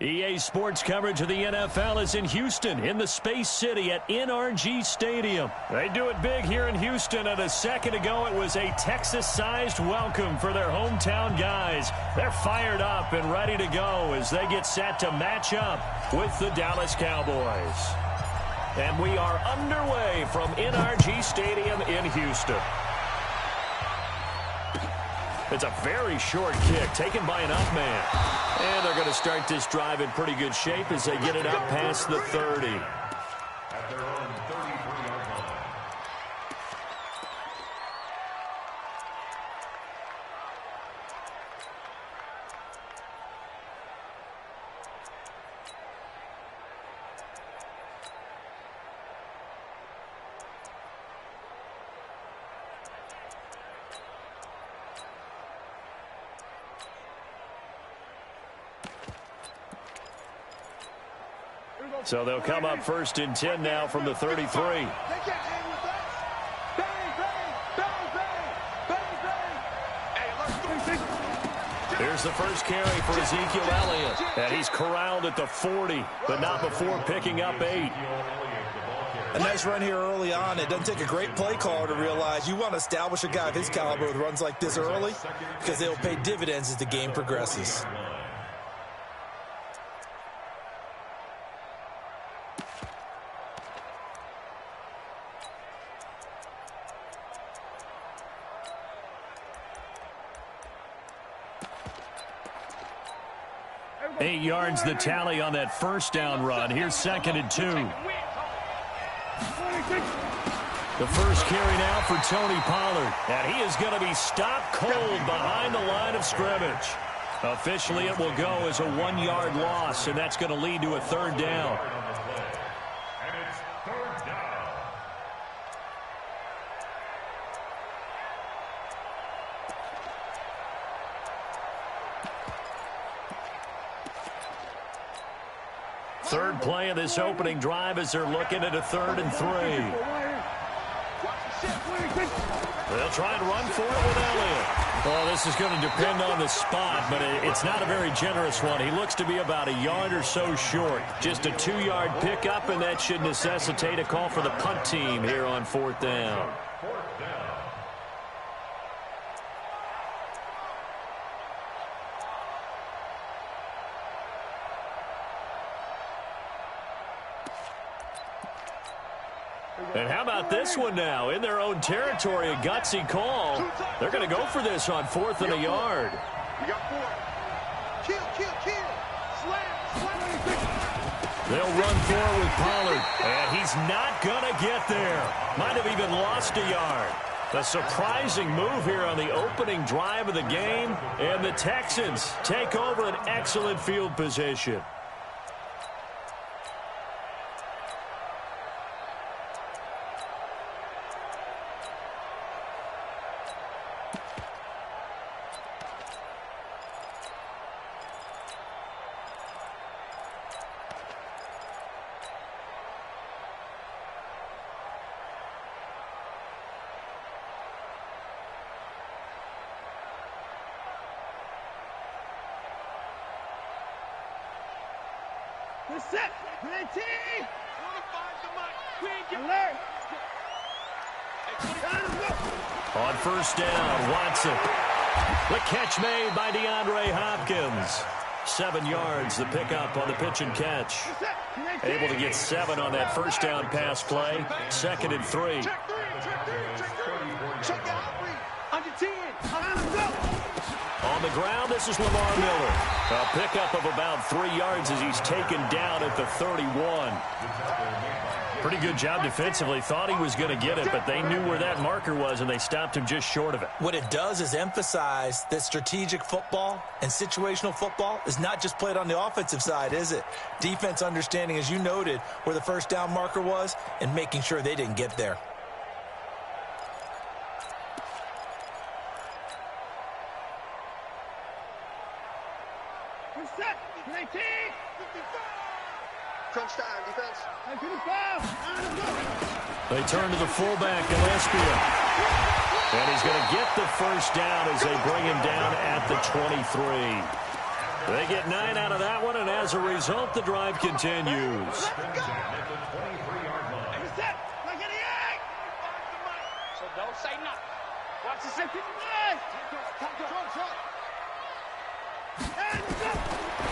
EA Sports coverage of the NFL is in Houston, in the Space City at NRG Stadium. They do it big here in Houston, and a second ago it was a Texas-sized welcome for their hometown guys. They're fired up and ready to go as they get set to match up with the Dallas Cowboys. And we are underway from NRG Stadium in Houston. It's a very short kick taken by an up man. And they're going to start this drive in pretty good shape as they get it up past the 30. At their own 33-yard line. So they'll come up 1st and 10 now from the 33. Here's the first carry for Ezekiel Elliott. And he's corralled at the 40, but not before picking up 8. A nice run here early on. It doesn't take a great play caller to realize you want to establish a guy of his caliber with runs like this early because they'll pay dividends as the game progresses. Eight yards the tally on that first down run. Here's 2nd and 2. The first carry now for Tony Pollard. And he is going to be stopped cold behind the line of scrimmage. Officially, it will go as a 1-yard loss, and that's going to lead to a 3rd down. And it's 3rd down. Third play of this opening drive as they're looking at a 3rd and 3. They'll try and run for it with Elliott. Well, this is going to depend on the spot, but it's not a very generous one. He looks to be about a yard or so short. Just a 2-yard pickup, and that should necessitate a call for the punt team here on 4th down. 4th down. And how about this one now? In their own territory, a gutsy call. They're going to go for this on 4th and a yard. We got 4. Kill. Slam. They'll run forward with Pollard. And he's not going to get there. Might have even lost a yard. A surprising move here on the opening drive of the game. And the Texans take over an excellent field position. Set. Alert. On 1st down, Watson. The catch made by DeAndre Hopkins. 7 yards, the pickup on the pitch and catch. Able to get 7 on that 1st down pass play. 2nd and 3. Check out. Under 10. On the ground, this is Lamar Miller. A pickup of about 3 yards as he's taken down at the 31. Pretty good job defensively. Thought he was going to get it, but they knew where that marker was, and they stopped him just short of it. What it does is emphasize that strategic football and situational football is not just played on the offensive side, is it? Defense understanding, as you noted, where the 1st down marker was and making sure they didn't get there. Crunch time, defense. They turn to the fullback, Gillespie. And he's going to get the 1st down as they bring him down at the 23. They get 9 out of that one, and as a result, the drive continues. At the 23-yard line. So don't say nothing. Watch the safety.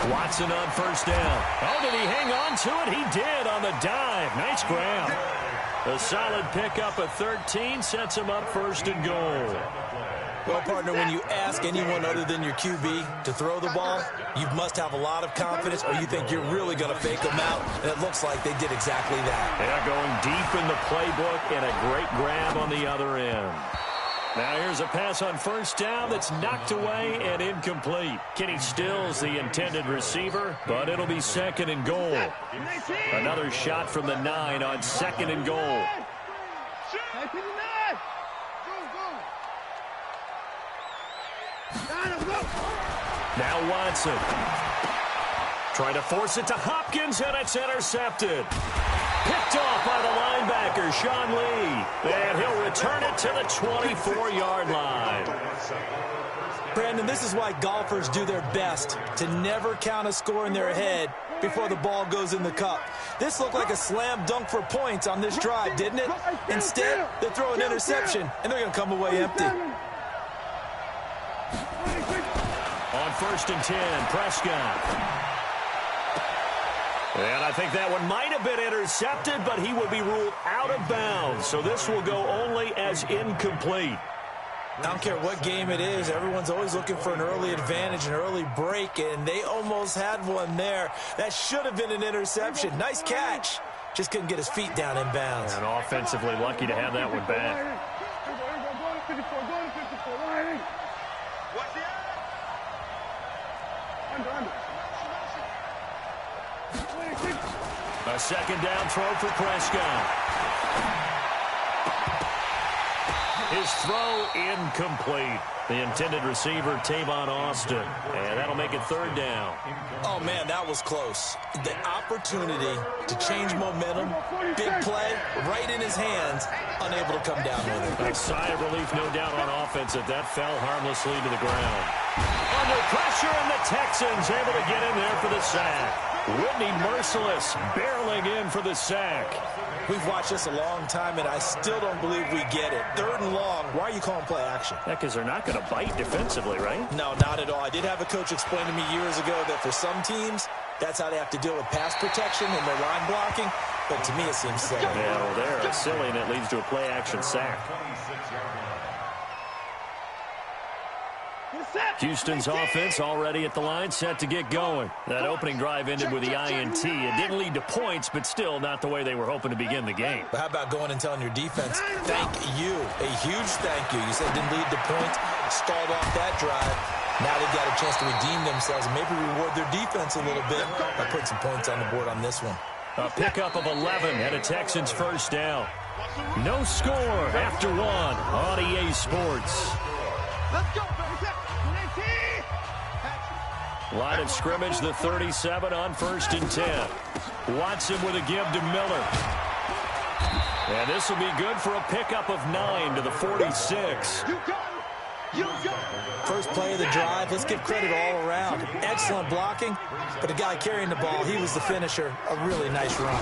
Watson on first down. Oh, did he hang on to it? He did on the dive. Nice grab. A solid pickup of 13 sets him up first and goal. Well, partner, when you ask anyone other than your QB to throw the ball, you must have a lot of confidence or you think you're really going to fake them out, and it looks like they did exactly that. They are going deep in the playbook and a great grab on the other end. Now here's a pass on first down that's knocked away and incomplete. Kenny Stills the intended receiver, but it'll be second and goal. Another shot from the 9 on second and goal. Now Watson. Trying to force it to Hopkins, and it's intercepted. Picked off by the linebacker, Sean Lee. And he'll return it to the 24-yard line. Brandon, this is why golfers do their best to never count a score in their head before the ball goes in the cup. This looked like a slam dunk for points on this drive, didn't it? Instead, they throw an interception, and they're going to come away empty. On first and 10, Prescott. And I think that one might have been intercepted, but he will be ruled out of bounds. So this will go only as incomplete. I don't care what game it is. Everyone's always looking for an early advantage, an early break, and they almost had one there. That should have been an interception. Nice catch. Just couldn't get his feet down in bounds. And offensively lucky to have that one back. A second down throw for Prescott. His throw incomplete. The intended receiver, Tavon Austin. And that'll make it third down. Oh, man, that was close. The opportunity to change momentum, big play, right in his hands, unable to come down with it. A sigh of relief, no doubt, on offense that fell harmlessly to the ground. Under pressure, and the Texans able to get in there for the sack. Whitney Merciless barreling in for the sack. We've watched this a long time, and I still don't believe we get it. Third and long, why are you calling play action? Yeah, because they're not going to bite defensively, right? No, not at all. I did have a coach explain to me years ago that for some teams, that's how they have to deal with pass protection and their line blocking. But to me, it seems silly. Yeah, well, they're silly, and it leads to a play-action sack. Houston's offense already at the line, set to get going. That opening drive ended with the INT. It didn't lead to points, but still not the way they were hoping to begin the game. But how about going and telling your defense, thank you, a huge thank you. You said it didn't lead to points, stalled off that drive. Now they've got a chance to redeem themselves and maybe reward their defense a little bit by putting some points on the board on this one. A pickup of 11 and a Texans first down. No score after one on EA Sports. Let's go, baby. Line of scrimmage, the 37 on first and 10. Watson with a give to Miller. And this will be good for a pickup of 9 to the 46. First play of the drive, let's give credit all around. Excellent blocking, but the guy carrying the ball, he was the finisher. A really nice run.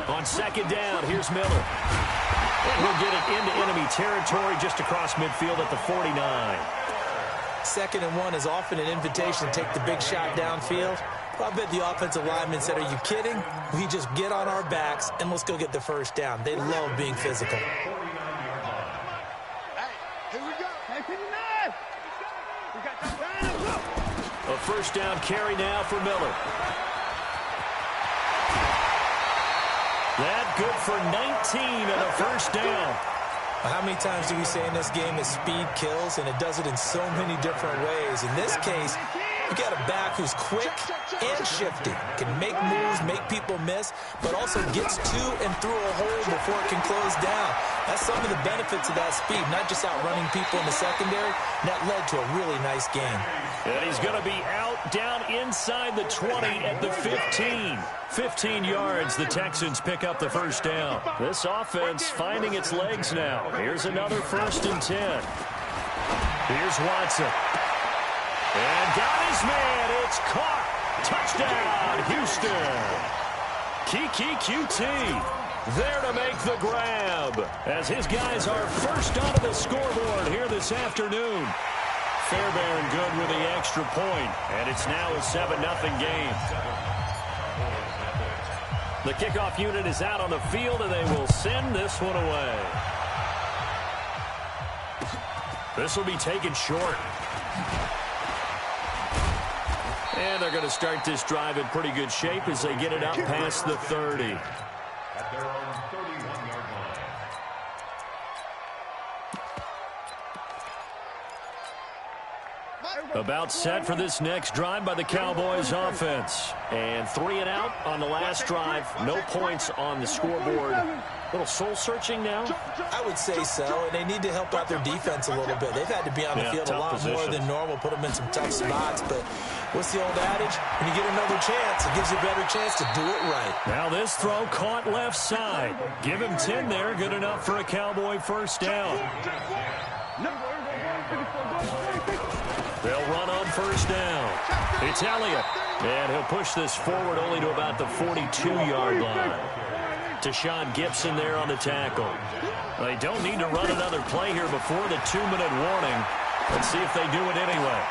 On second down, here's Miller. And he'll get it into enemy territory just across midfield at the 49. Second and 1 is often an invitation to take the big shot downfield. Well, I bet the offensive lineman said, are you kidding? We just get on our backs and let's go get the first down. They love being physical. Hey, here we go. Hey, 59. We got that. A first down carry now for Miller. That good for 19 and a first down. How many times do we say in this game that speed kills, and it does it in so many different ways? In this case, you got a back who's quick and shifty, can make moves, make people miss, but also gets to and through a hole before it can close down. That's some of the benefits of that speed, not just outrunning people in the secondary. That led to a really nice game. And he's going to be out down inside the 20 at the 15. 15 yards, the Texans pick up the first down. This offense finding its legs now. Here's another first and 10. Here's Watson. And got his man. It's caught. Touchdown, Houston. Kiki QT there to make the grab as his guys are first onto the scoreboard here this afternoon. Fairbairn good with the extra point, and it's now a 7-0 game. The kickoff unit is out on the field, and they will send this one away. This will be taken short. And they're going to start this drive in pretty good shape as they get it up past the 30. At their own 31-yard line. About set for this next drive by the Cowboys offense. And 3 and out on the last drive. No points on the scoreboard. A little soul-searching now? I would say so, and they need to help out their defense a little bit. They've had to be on the field a lot more than normal, put them in some tough spots. But what's the old adage? When you get another chance, it gives you a better chance to do it right. Now this throw caught left side. Give him 10 there. Good enough for a Cowboy first down. They'll run on first down. It's Elliott. And he'll push this forward only to about the 42-yard line. Deshaun Gibson there on the tackle. They don't need to run another play here before the 2-minute warning. Let's see if they do it anyway.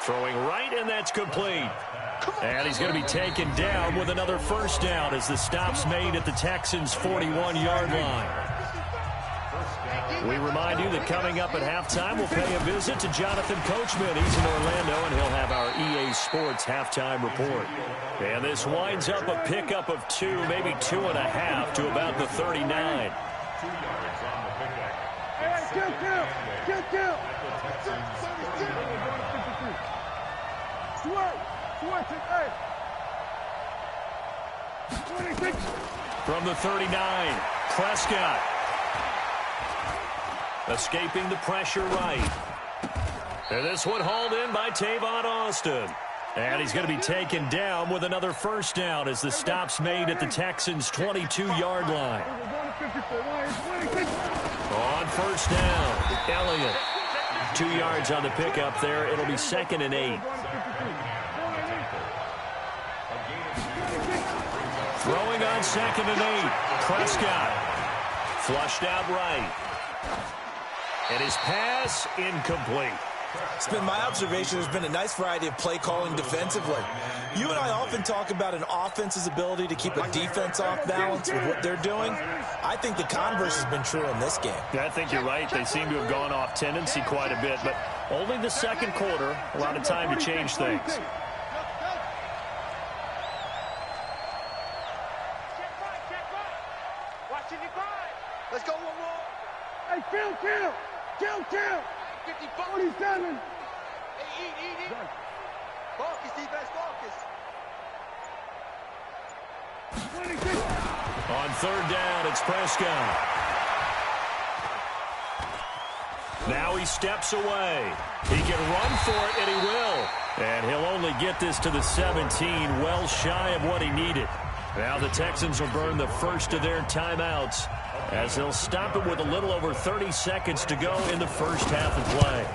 Throwing right, and that's complete. And he's going to be taken down with another first down as the stop's made at the Texans' 41-yard line. We remind you that coming up at halftime, we'll pay a visit to Jonathan Coachman. He's in Orlando, and he'll have our EA Sports halftime report. And this winds up a pickup of 2, maybe 2.5 to about the 39. 2 yards on the pickup. From the 39, Prescott. Escaping the pressure right. And this one hauled in by Tavon Austin. And he's going to be taken down with another first down as the stop's made at the Texans' 22-yard line. On first down, Elliott. 2 yards on the pickup there. It'll be 2nd and 8. Throwing on 2nd and 8. Prescott. Flushed out right. And his pass incomplete. It's been my observation there's been a nice variety of play calling defensively. You and I often talk about an offense's ability to keep a defense off balance with what they're doing. I think the converse has been true in this game. Yeah, I think you're right. They seem to have gone off tendency quite a bit, but only the second quarter, a lot of time to change things. Let's go, one more. Hey, Phil. 47. Hey, eat. Focus, defense, focus. 26. On third down, it's Prescott. Now he steps away. He can run for it, and he will. And he'll only get this to the 17, well shy of what he needed. Now the Texans will burn the first of their timeouts as they'll stop it with a little over 30 seconds to go in the first half of play.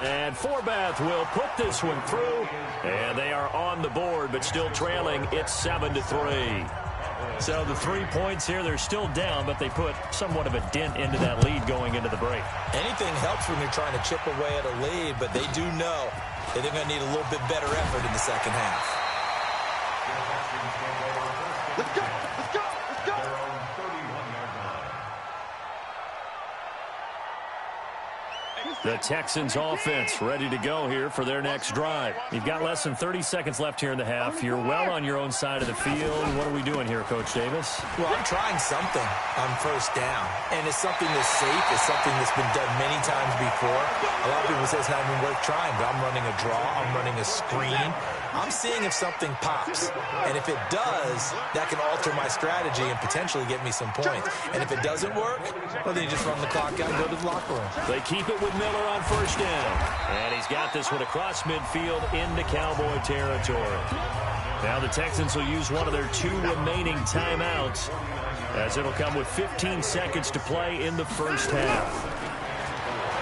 And Forbath will put this one through, and they are on the board, but still trailing. It's 7-3. So the 3 points here, they're still down, but they put somewhat of a dent into that lead going into the break. Anything helps when you're trying to chip away at a lead, but they do know that they're going to need a little bit better effort in the second half. Let's go. The Texans offense ready to go here for their next drive. You've got less than 30 seconds left here in the half. You're well on your own side of the field. What are we doing here, Coach Davis? Well, I'm trying something on first down, and it's something that's safe. It's something that's been done many times before. A lot of people say it's not even worth trying, but I'm running a draw. I'm running a screen. I'm seeing if something pops, and if it does, that can alter my strategy and potentially get me some points. And if it doesn't work, well, then you just run the clock out and go to the locker room. They keep it with Miller on first down, and he's got this one across midfield into Cowboy territory. Now the Texans will use one of their 2 remaining timeouts as it'll come with 15 seconds to play in the first half.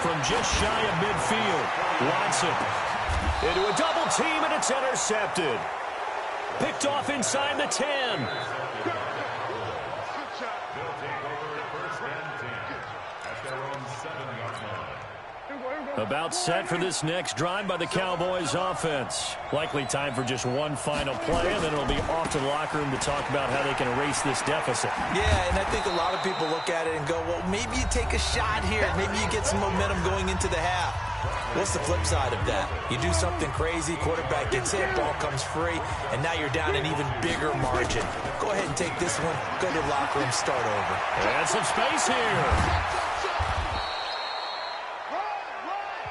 From just shy of midfield, Watson into a double team, and it's intercepted. Picked off inside the 10. They'll take over at first and 10 at their own 7-yard line. About set for this next drive by the Cowboys offense. Likely time for just one final play, and then it'll be off to the locker room to talk about how they can erase this deficit. Yeah, and I think a lot of people look at it and go, well, maybe you take a shot here. Maybe you get some momentum going into the half. What's the flip side of that? You do something crazy, quarterback gets hit, ball comes free, and now you're down an even bigger margin. Go ahead and take this one, go to the locker room, start over. And some space here.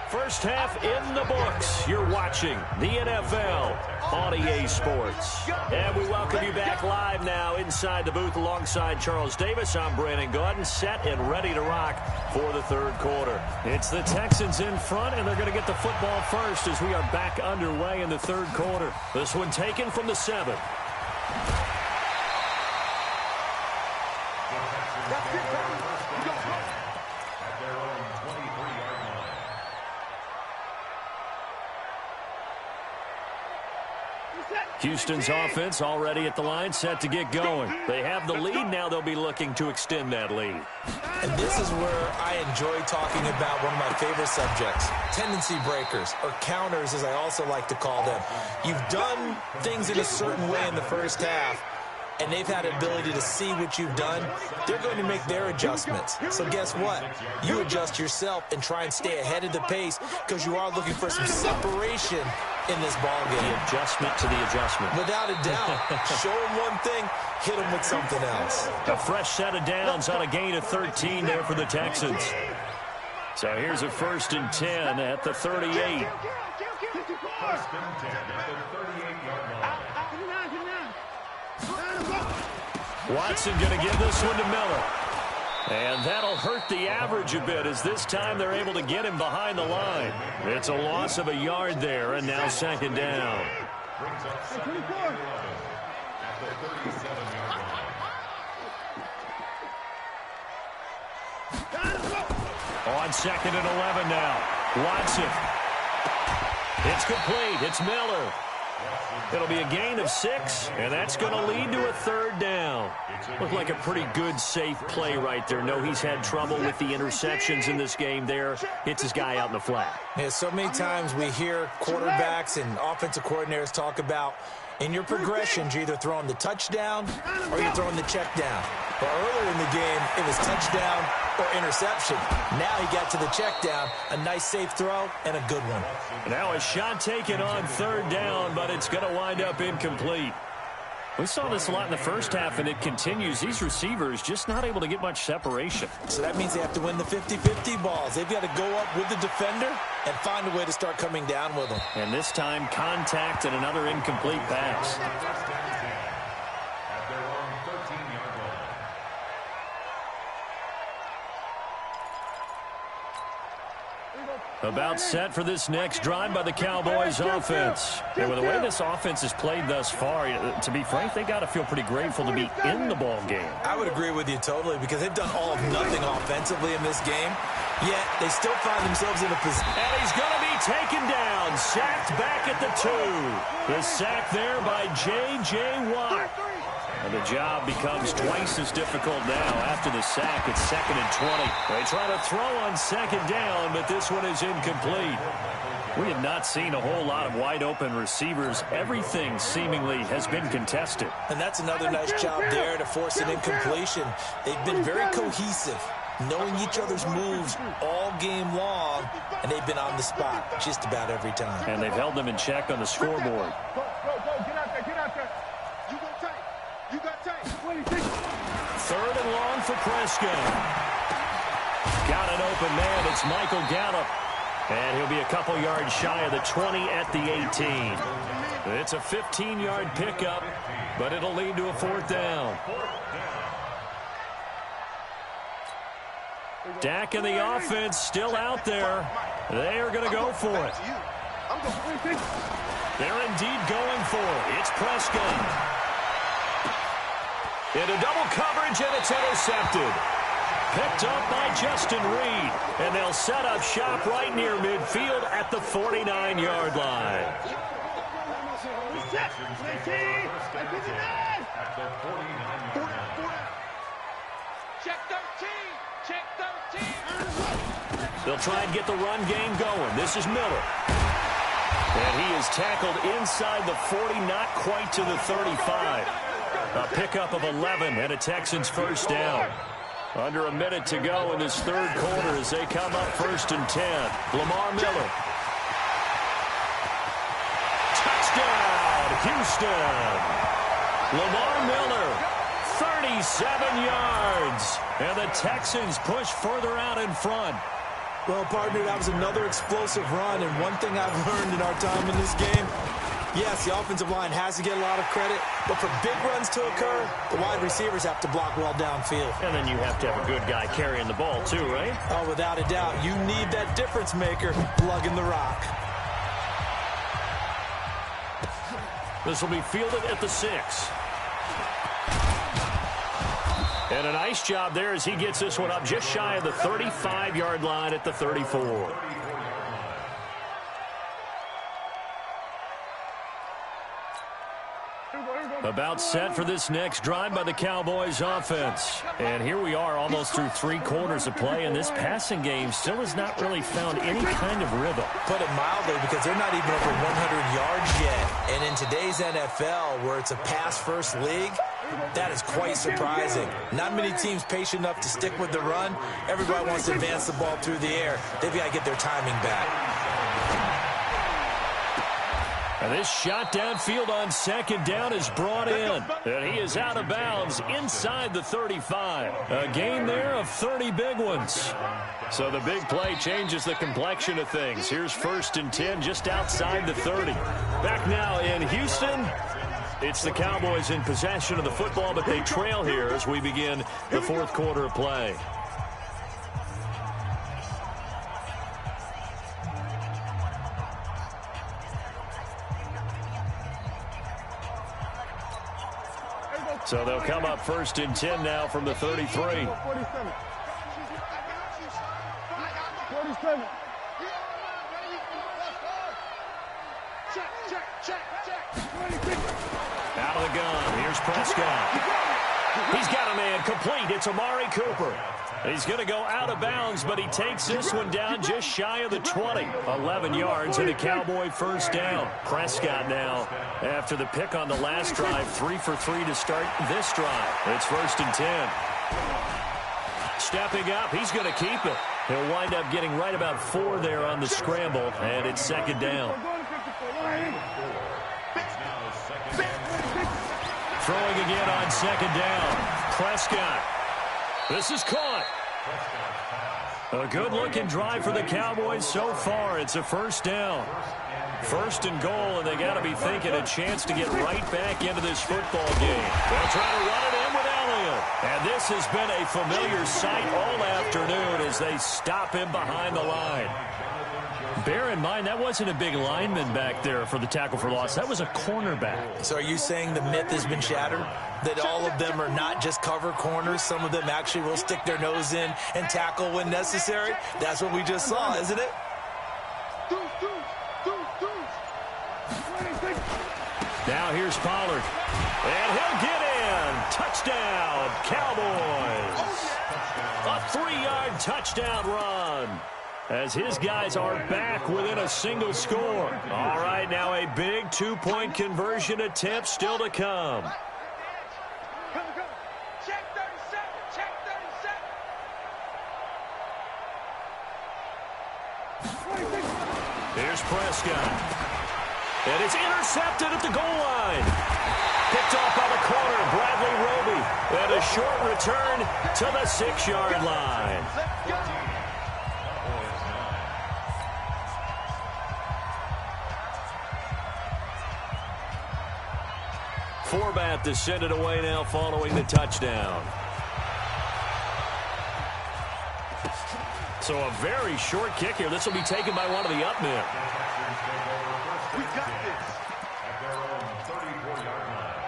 First half in the books. You're watching the NFL on EA Sports. And we welcome you back live now inside the booth alongside Charles Davis. I'm Brandon Gaudin, set and ready to rock for the third quarter. It's the Texans in front, and they're going to get the football first as we are back underway in the third quarter. This one taken from the 7. Houston's offense already at the line, set to get going. They have the lead. Now they'll be looking to extend that lead. And this is where I enjoy talking about one of my favorite subjects, tendency breakers, or counters as I also like to call them. You've done things in a certain way in the first half, and they've had the ability to see what you've done. They're going to make their adjustments. So guess what? You adjust yourself and try and stay ahead of the pace because you are looking for some separation in this ball game. The adjustment to the adjustment. Without a doubt. Show them one thing, hit them with something else. A fresh set of downs on a gain of 13 there for the Texans. So here's a 1st and 10 at the 38. First and 10 at the 38-yard line. Watson going to give this one to Miller. And that'll hurt the average a bit as this time they're able to get him behind the line. It's a loss of a yard there, and now 2nd down. Brings up 2nd and 11 at the 37-yard line. On 2nd and 11 now. Watson. It's complete. It's Miller. It'll be a gain of 6, and that's going to lead to a 3rd down. Looked like a pretty good, safe play right there. No, he's had trouble with the interceptions in this game there. Hits his guy out in the flat. Yeah, so many times we hear quarterbacks and offensive coordinators talk about in your progressions, you're either throwing the touchdown or you're throwing the check down. But earlier in the game, it was touchdown or interception. Now he got to the check down, a nice safe throw, and a good one. Now a shot taken on 3rd down, but it's going to wind up incomplete. We saw this a lot in the first half, and it continues. These receivers just not able to get much separation. So that means they have to win the 50-50 balls. They've got to go up with the defender and find a way to start coming down with them. And this time, contact and another incomplete pass. At their own 13-yard line. About set for this next drive by the Cowboys offense. And with the way this offense has played thus far, to be frank, they got to feel pretty grateful to be in the ball game. I would agree with you totally because they've done all of nothing offensively in this game, yet they still find themselves in a position. And he's going to be taken down, sacked back at the 2. The sack there by J.J. Watt. And the job becomes twice as difficult now after the sack. It's 2nd and 20. They try to throw on 2nd down, but this one is incomplete. We have not seen a whole lot of wide-open receivers. Everything seemingly has been contested. And that's another nice job there to force an incompletion. They've been very cohesive, knowing each other's moves all game long, and they've been on the spot just about every time. And they've held them in check on the scoreboard. Go, get out there, get out there. You go tight. You got tight. 3rd and long for Prescott. Got an open man. It's Michael Gallup. And he'll be a couple yards shy of the 20 at the 18. It's a 15-yard pickup, but it'll lead to a 4th down. Dak and the offense still out there. They are going to go for it. They're indeed going for it. It's Prescott. Into double coverage, and it's intercepted. Picked up by Justin Reed. And they'll set up shop right near midfield at the 49-yard line. At the 49-yard line. Check 13. Check 13. They'll try and get the run game going. This is Miller. And he is tackled inside the 40, not quite to the 35. A pickup of 11 and a Texans first down. Under a minute to go in this third quarter as they come up 1st and 10. Lamar Miller. Touchdown, Houston. Lamar Miller, 37 yards. And the Texans push further out in front. Well, partner, that was another explosive run, and one thing I've learned in our time in this game, yes, the offensive line has to get a lot of credit, but for big runs to occur, the wide receivers have to block well downfield. And then you have to have a good guy carrying the ball too, right? Oh, without a doubt. You need that difference maker lugging the rock. This will be fielded at the 6. And a nice job there as he gets this one up just shy of the 35-yard line at the 34. About set for this next drive by the Cowboys offense. And here we are almost through 3 quarters of play, and this passing game still has not really found any kind of rhythm. Put it mildly, because they're not even over 100 yards yet. And in today's NFL, where it's a pass-first league, that is quite surprising. Not many teams patient enough to stick with the run. Everybody wants to advance the ball through the air. They've got to get their timing back. And this shot downfield on 2nd down is brought in. And he is out of bounds inside the 35. A gain there of 30 big ones. So the big play changes the complexion of things. Here's 1st and 10 just outside the 30. Back now in Houston. It's the Cowboys in possession of the football, but they trail here as we begin the 4th quarter of play. So they'll come up 1st and 10 now from the 33. 47. Check. Out of the gun. Here's Prescott. He's got a man complete. It's Amari Cooper. He's going to go out of bounds, but he takes this one down just shy of the 20. 11 yards and a Cowboy first down. Prescott now, after the pick on the last drive, 3 for 3 to start this drive. It's 1st and 10. Stepping up, he's going to keep it. He'll wind up getting right about 4 there on the scramble, and it's 2nd down. Throwing again on 2nd down. Prescott. This is caught. A good-looking drive for the Cowboys so far. It's a first down. 1st and goal, and they got to be thinking a chance to get right back into this football game. They'll try to run it in with Elliott. And this has been a familiar sight all afternoon as they stop him behind the line. Bear in mind, that wasn't a big lineman back there for the tackle for loss. That was a cornerback. So are you saying the myth has been shattered? That all of them are not just cover corners? Some of them actually will stick their nose in and tackle when necessary? That's what we just saw, isn't it? Now here's Pollard. And he'll get in. Touchdown, Cowboys. A 3-yard touchdown run. As his guys are back within a single score. All right, now a big 2-point conversion attempt still to come. Check 37. Check 37. Here's Prescott. And it's intercepted at the goal line. Picked off by the corner, Bradley Roby. And a short return to the 6-yard line. Forbat to send it away now following the touchdown. So a very short kick here. This will be taken by one of the up men. We got this. At their own 34-yard line.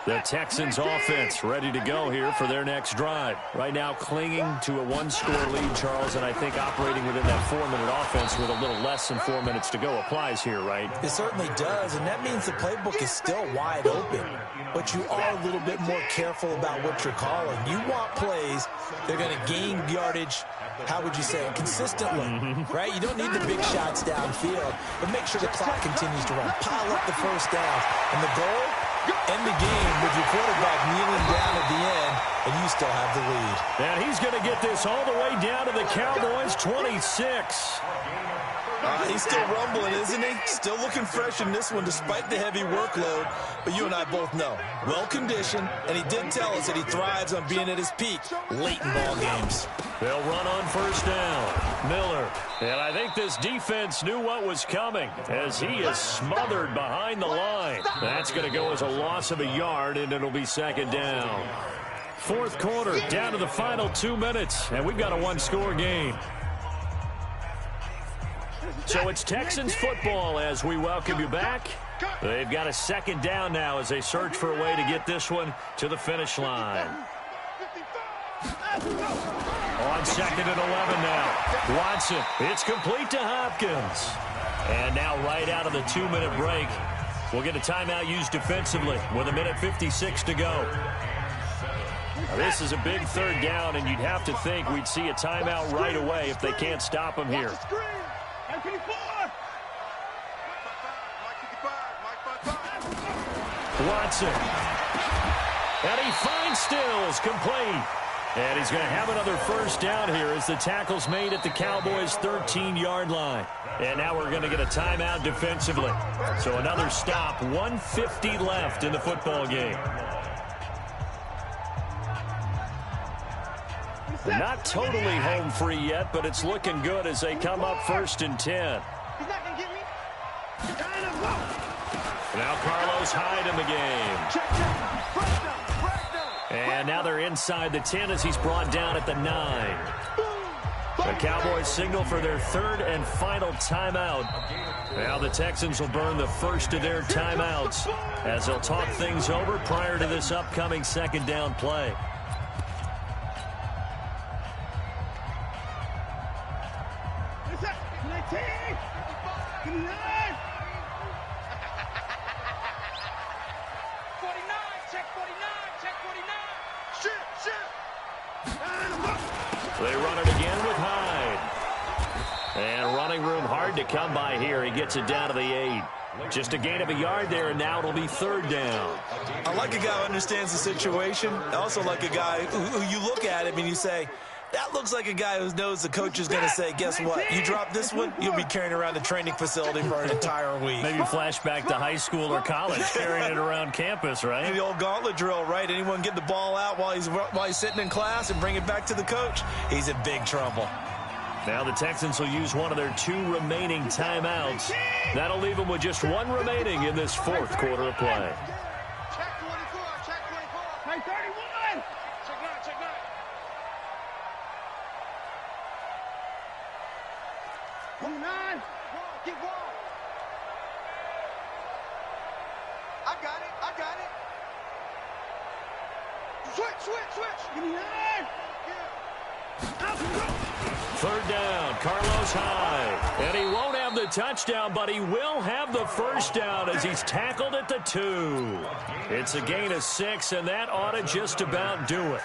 The Texans offense ready to go here for their next drive. Right now clinging to a one-score lead, Charles, and I think operating within that 4-minute offense with a little less than 4 minutes to go applies here, right? It certainly does, and that means the playbook is still wide open. But you are a little bit more careful about what you're calling. You want plays that are going to gain yardage, how would you say it, consistently, right? You don't need the big shots downfield, but make sure the clock continues to run. Pile up the first downs. And the goal? End the game with your quarterback kneeling down at the end, and you still have the lead. And he's going to get this all the way down to the Cowboys' 26. He's still rumbling, isn't he? Still looking fresh in this one despite the heavy workload. But you and I both know, well-conditioned, and he did tell us that he thrives on being at his peak late in ball games. They'll run on first down. Miller. And I think this defense knew what was coming as he is smothered behind the line. That's going to go as a loss of a yard, and it'll be second down. Fourth quarter, down to the final 2 minutes, and we've got a one-score game. So it's Texans football as we welcome you back. They've got a second down now as they search for a way to get this one to the finish line. On second and 11 now. Watson, it's complete to Hopkins. And now right out of the 2-minute break, we'll get a timeout used defensively with 1:56 to go. Now, this is a big third down, and you'd have to think we'd see a timeout right away if they can't stop him here. Watson. And he finds Stills, complete. And he's going to have another first down here as the tackle's made at the Cowboys' 13-yard line. And now we're going to get a timeout defensively. So another stop, 1:50 left in the football game. Not totally home free yet, but it's looking good as they come up 1st and 10. Now Carlos Hyde in the game. And now they're inside the 10 as he's brought down at the 9. The Cowboys signal for their third and final timeout. Now the Texans will burn the first of their timeouts as they'll talk things over prior to this upcoming second down play. They run it again with Hyde. And running room hard to come by here. He gets it down to the 8. Just a gain of a yard there, and now it'll be third down. I like a guy who understands the situation. I also like a guy who you look at him and you say, that looks like a guy who knows the coach is going to say, guess what? You drop this one, you'll be carrying around the training facility for an entire week. Maybe flashback to high school or college, carrying it around campus, right? The old gauntlet drill, right? Anyone get the ball out while he's sitting in class and bring it back to the coach? He's in big trouble. Now the Texans will use one of their 2 remaining timeouts. That'll leave them with just 1 remaining in this fourth quarter of play. Check 24, check 24. Hey, 31. Check 9, check 9. Come 9. Get one. I got it, I got it. Switch. Give me 9. Third down, Carlos Hyde. And he won't have the touchdown, but he will have the first down as he's tackled at the 2. It's a gain of 6, and that ought to just about do it.